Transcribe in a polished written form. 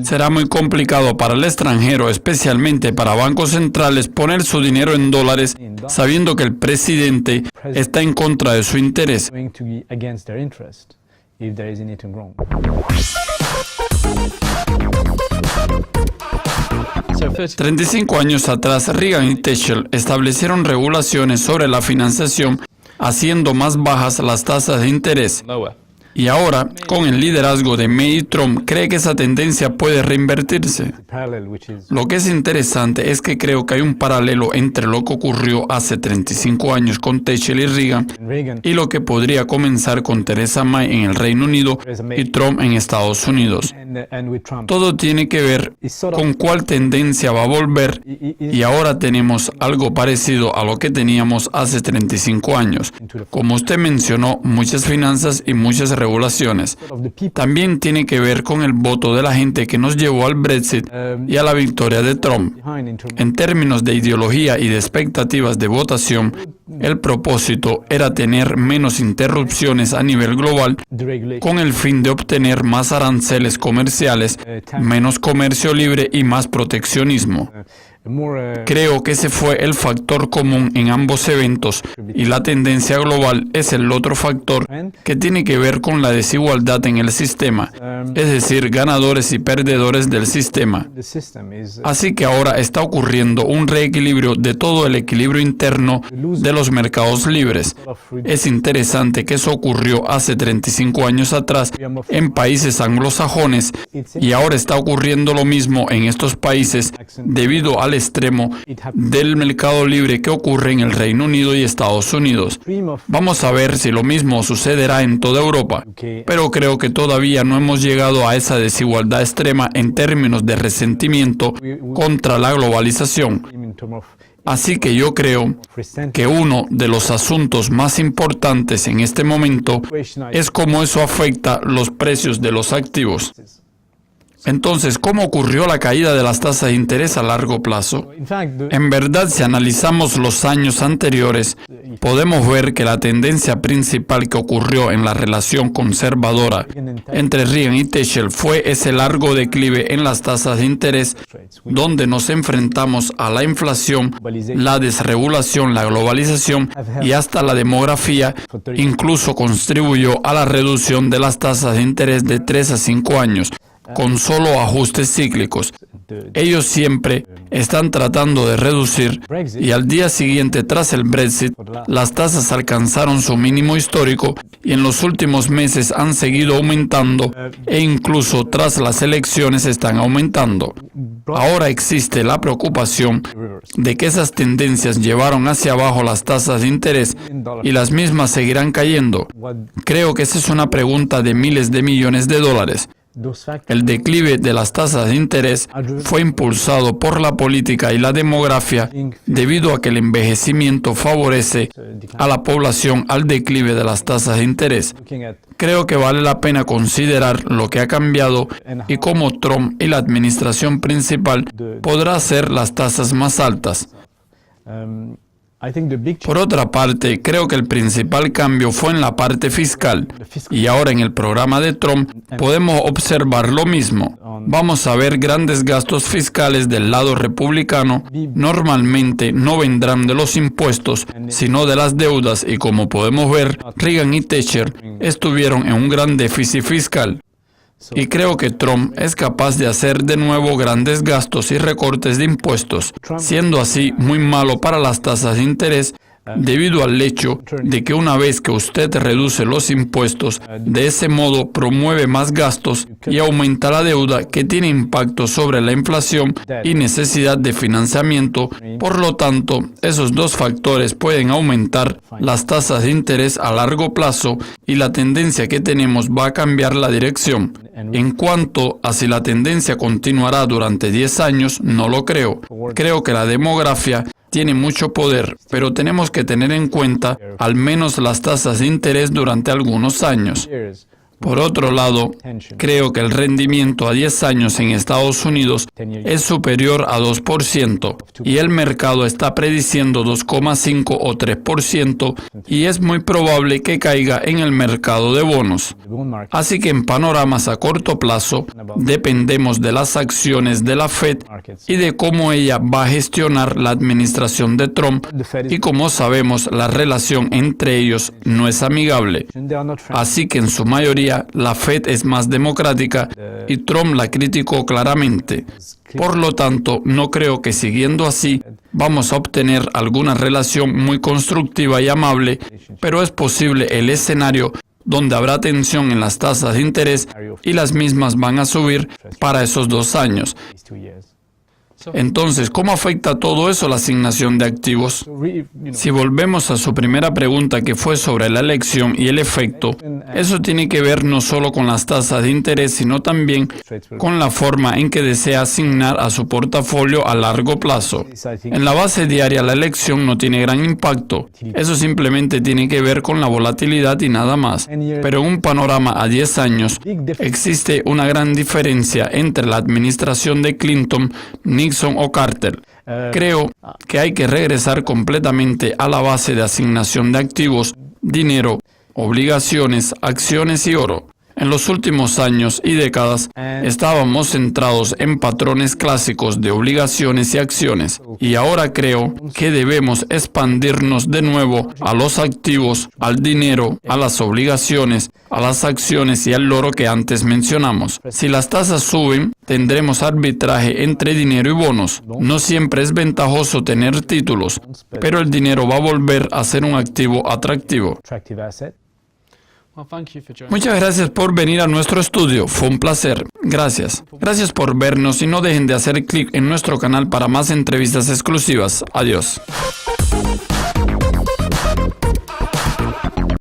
Será muy complicado para el extranjero, especialmente para bancos centrales, poner su dinero en dólares sabiendo que el presidente está en contra de su interés. 35 años atrás, Reagan y Thatcher establecieron regulaciones sobre la financiación, haciendo más bajas las tasas de interés. Y ahora, con el liderazgo de May y Trump, cree que esa tendencia puede reinvertirse. Lo que es interesante es que creo que hay un paralelo entre lo que ocurrió hace 35 años con Thatcher y Reagan y lo que podría comenzar con Theresa May en el Reino Unido y Trump en Estados Unidos. Todo tiene que ver con cuál tendencia va a volver y ahora tenemos algo parecido a lo que teníamos hace 35 años. Como usted mencionó, muchas finanzas y muchas regulaciones. También tiene que ver con el voto de la gente que nos llevó al Brexit y a la victoria de Trump. En términos de ideología y de expectativas de votación, el propósito era tener menos interrupciones a nivel global con el fin de obtener más aranceles comerciales, menos comercio libre y más proteccionismo. Creo que ese fue el factor común en ambos eventos y la tendencia global es el otro factor que tiene que ver con la desigualdad en el sistema, es decir, ganadores y perdedores del sistema. Así que ahora está ocurriendo un reequilibrio de todo el equilibrio interno de los mercados libres. Es interesante que eso ocurrió hace 35 años atrás en países anglosajones y ahora está ocurriendo lo mismo en estos países debido al extremo del mercado libre que ocurre en el Reino Unido y Estados Unidos. Vamos a ver si lo mismo sucederá en toda Europa, pero creo que todavía no hemos llegado a esa desigualdad extrema en términos de resentimiento contra la globalización. Así que yo creo que uno de los asuntos más importantes en este momento es cómo eso afecta los precios de los activos. Entonces, ¿cómo ocurrió la caída de las tasas de interés a largo plazo? En verdad, si analizamos los años anteriores, podemos ver que la tendencia principal que ocurrió en la relación conservadora entre Reagan y Thatcher fue ese largo declive en las tasas de interés, donde nos enfrentamos a la inflación, la desregulación, la globalización y hasta la demografía, incluso contribuyó a la reducción de las tasas de interés de 3 a 5 años. Con solo ajustes cíclicos. Ellos siempre están tratando de reducir y al día siguiente tras el Brexit, las tasas alcanzaron su mínimo histórico y en los últimos meses han seguido aumentando e incluso tras las elecciones están aumentando. Ahora existe la preocupación de que esas tendencias llevaron hacia abajo las tasas de interés y las mismas seguirán cayendo. Creo que esa es una pregunta de miles de millones de dólares. El declive de las tasas de interés fue impulsado por la política y la demografía debido a que el envejecimiento favorece a la población al declive de las tasas de interés. Creo que vale la pena considerar lo que ha cambiado y cómo Trump y la administración principal podrá hacer las tasas más altas. Por otra parte, creo que el principal cambio fue en la parte fiscal y ahora en el programa de Trump podemos observar lo mismo. Vamos a ver grandes gastos fiscales del lado republicano. Normalmente no vendrán de los impuestos, sino de las deudas y como podemos ver, Reagan y Thatcher estuvieron en un gran déficit fiscal. Y creo que Trump es capaz de hacer de nuevo grandes gastos y recortes de impuestos, siendo así muy malo para las tasas de interés debido al hecho de que una vez que usted reduce los impuestos, de ese modo promueve más gastos y aumenta la deuda que tiene impacto sobre la inflación y necesidad de financiamiento. Por lo tanto, esos dos factores pueden aumentar las tasas de interés a largo plazo y la tendencia que tenemos va a cambiar la dirección. En cuanto a si la tendencia continuará durante 10 años, no lo creo. Creo que la demografía tiene mucho poder, pero tenemos que tener en cuenta al menos las tasas de interés durante algunos años. Por otro lado, creo que el rendimiento a 10 años en Estados Unidos es superior a 2% y el mercado está prediciendo 2,5 o 3% y es muy probable que caiga en el mercado de bonos. Así que en panoramas a corto plazo dependemos de las acciones de la Fed y de cómo ella va a gestionar la administración de Trump, y como sabemos la relación entre ellos no es amigable. Así que en su mayoría la Fed es más democrática y Trump la criticó claramente. Por lo tanto, no creo que siguiendo así vamos a obtener alguna relación muy constructiva y amable, pero es posible el escenario donde habrá tensión en las tasas de interés y las mismas van a subir para esos 2 años. Entonces, ¿cómo afecta todo eso la asignación de activos? Si volvemos a su primera pregunta, que fue sobre la elección y el efecto, eso tiene que ver no solo con las tasas de interés, sino también con la forma en que desea asignar a su portafolio a largo plazo. En la base diaria, la elección no tiene gran impacto. Eso simplemente tiene que ver con la volatilidad y nada más. Pero en un panorama a 10 años, existe una gran diferencia entre la administración de Clinton, Nixon o Carter. Creo que hay que regresar completamente a la base de asignación de activos, dinero, obligaciones, acciones y oro. En los últimos años y décadas estábamos centrados en patrones clásicos de obligaciones y acciones, y ahora creo que debemos expandirnos de nuevo a los activos, al dinero, a las obligaciones, a las acciones y al oro que antes mencionamos. Si las tasas suben, tendremos arbitraje entre dinero y bonos. No siempre es ventajoso tener títulos, pero el dinero va a volver a ser un activo atractivo. Muchas gracias por venir a nuestro estudio. Fue un placer. Gracias. Gracias por vernos y no dejen de hacer clic en nuestro canal para más entrevistas exclusivas. Adiós.